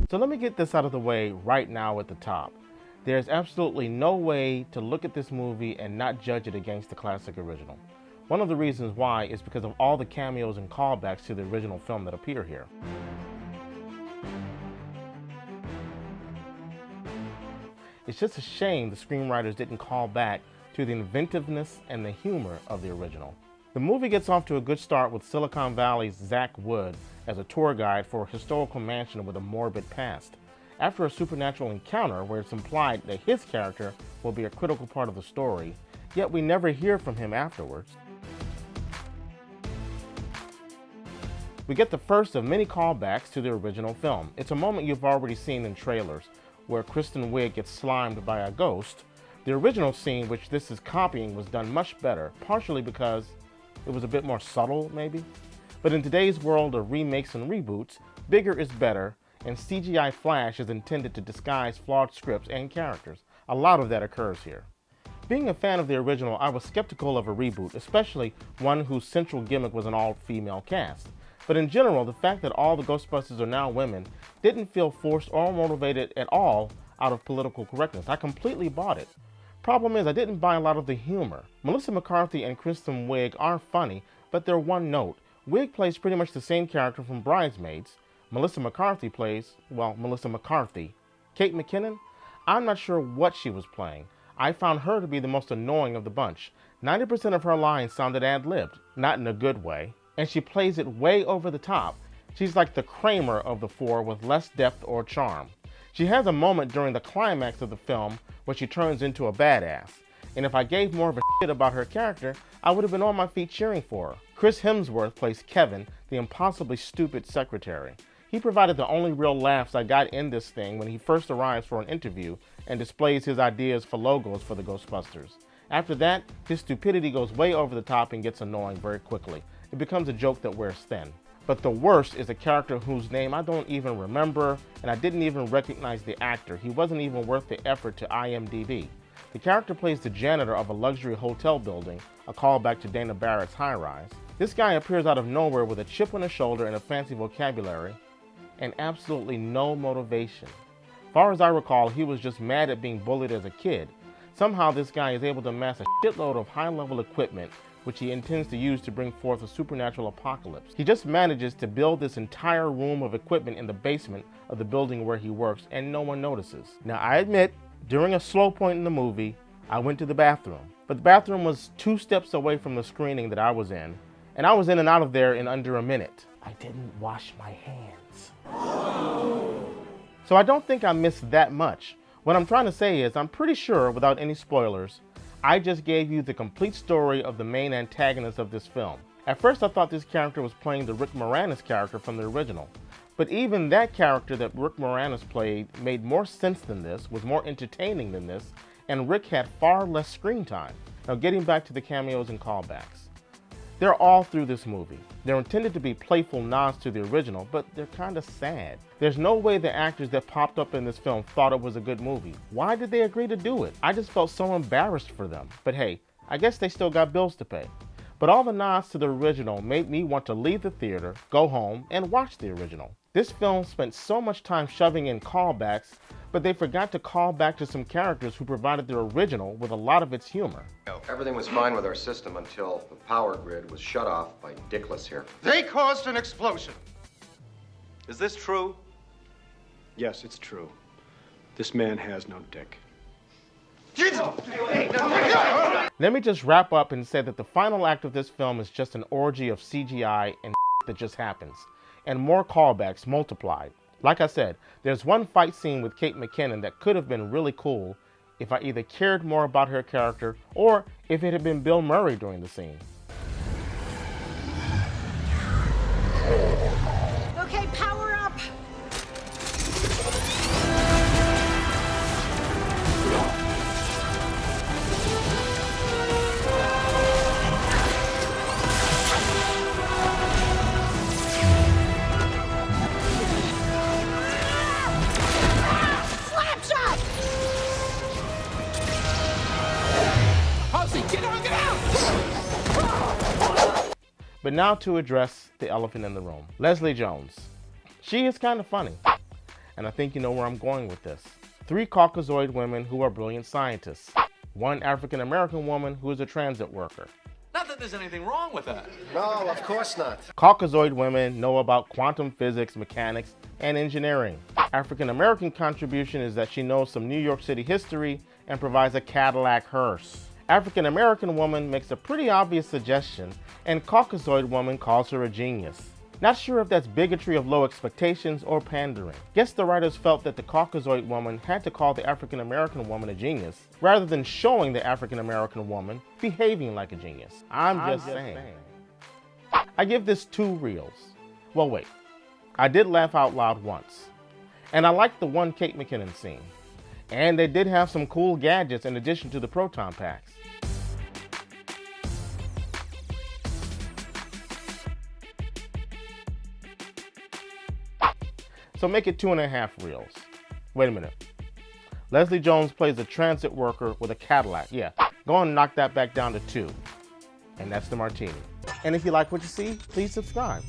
So let me get this out of the way right now at the top. There's absolutely no way to look at this movie and not judge it against the classic original. One of the reasons why is because of all the cameos and callbacks to the original film that appear here. It's just a shame the screenwriters didn't call back to the inventiveness and the humor of the original. The movie gets off to a good start with Silicon Valley's Zach Wood as a tour guide for a historical mansion with a morbid past. After a supernatural encounter where it's implied that his character will be a critical part of the story, yet we never hear from him afterwards. We get the first of many callbacks to the original film. It's a moment you've already seen in trailers, where Kristen Wiig gets slimed by a ghost. The original scene, which this is copying, was done much better, partially because it was a bit more subtle, maybe. But in today's world of remakes and reboots, bigger is better, and CGI Flash is intended to disguise flawed scripts and characters. A lot of that occurs here. Being a fan of the original, I was skeptical of a reboot, especially one whose central gimmick was an all-female cast. But in general, the fact that all the Ghostbusters are now women didn't feel forced or motivated at all out of political correctness. I completely bought it. Problem is, I didn't buy a lot of the humor. Melissa McCarthy and Kristen Wiig are funny, but they're one note. Wiig plays pretty much the same character from Bridesmaids. Melissa McCarthy plays, well, Melissa McCarthy. Kate McKinnon? I'm not sure what she was playing. I found her to be the most annoying of the bunch. 90% of her lines sounded ad-libbed, not in a good way. And she plays it way over the top. She's like the Kramer of the four with less depth or charm. She has a moment during the climax of the film where she turns into a badass. And if I gave more of a shit about her character, I would have been on my feet cheering for her. Chris Hemsworth plays Kevin, the impossibly stupid secretary. He provided the only real laughs I got in this thing when he first arrives for an interview and displays his ideas for logos for the Ghostbusters. After that, his stupidity goes way over the top and gets annoying very quickly. It becomes a joke that wears thin. But the worst is a character whose name I don't even remember, and I didn't even recognize the actor. He wasn't even worth the effort to IMDb. The character plays the janitor of a luxury hotel building, a callback to Dana Barrett's High Rise. This guy appears out of nowhere with a chip on his shoulder and a fancy vocabulary, and absolutely no motivation. Far as I recall, he was just mad at being bullied as a kid. Somehow this guy is able to amass a shitload of high-level equipment which he intends to use to bring forth a supernatural apocalypse. He just manages to build this entire room of equipment in the basement of the building where he works, and no one notices. Now, I admit, during a slow point in the movie, I went to the bathroom. But the bathroom was 2 steps away from the screening that I was in, and I was in and out of there in under a minute. I didn't wash my hands. So I don't think I missed that much. What I'm trying to say is, I'm pretty sure, without any spoilers, I just gave you the complete story of the main antagonist of this film. At first I thought this character was playing the Rick Moranis character from the original. But even that character that Rick Moranis played made more sense than this, was more entertaining than this, and Rick had far less screen time. Now getting back to the cameos and callbacks. They're all through this movie. They're intended to be playful nods to the original, but they're kind of sad. There's no way the actors that popped up in this film thought it was a good movie. Why did they agree to do it? I just felt so embarrassed for them. But hey, I guess they still got bills to pay. But all the nods to the original made me want to leave the theater, go home, and watch the original. This film spent so much time shoving in callbacks, but they forgot to call back to some characters who provided the original with a lot of its humor. Everything was fine with our system until the power grid was shut off by Dickless here. They caused an explosion. Is this true? Yes, it's true. This man has no dick. Let me just wrap up and say that the final act of this film is just an orgy of CGI and that just happens, and more callbacks multiplied. Like I said, there's one fight scene with Kate McKinnon that could have been really cool if I either cared more about her character or if it had been Bill Murray during the scene. Okay, power up! But now to address the elephant in the room. Leslie Jones. She is kind of funny. and I think you know where I'm going with this. 3 Caucasoid women who are brilliant scientists. 1 African American woman who is a transit worker. Not that there's anything wrong with that. No, of course not. Caucasoid women know about quantum physics, mechanics, and engineering. African American contribution is that she knows some New York City history and provides a Cadillac hearse. African American woman makes a pretty obvious suggestion, and Caucasoid woman calls her a genius. Not sure if that's bigotry of low expectations or pandering. Guess the writers felt that the Caucasoid woman had to call the African American woman a genius, rather than showing the African American woman behaving like a genius. I'm just saying. I give this 2 reels. Well, wait. I did laugh out loud once. And I liked the 1 Kate McKinnon scene. And they did have some cool gadgets in addition to the proton packs. So make it 2.5 reels. Wait a minute. Leslie Jones plays a transit worker with a Cadillac. Yeah, go and knock that back down to 2. And that's the martini. And if you like what you see, please subscribe.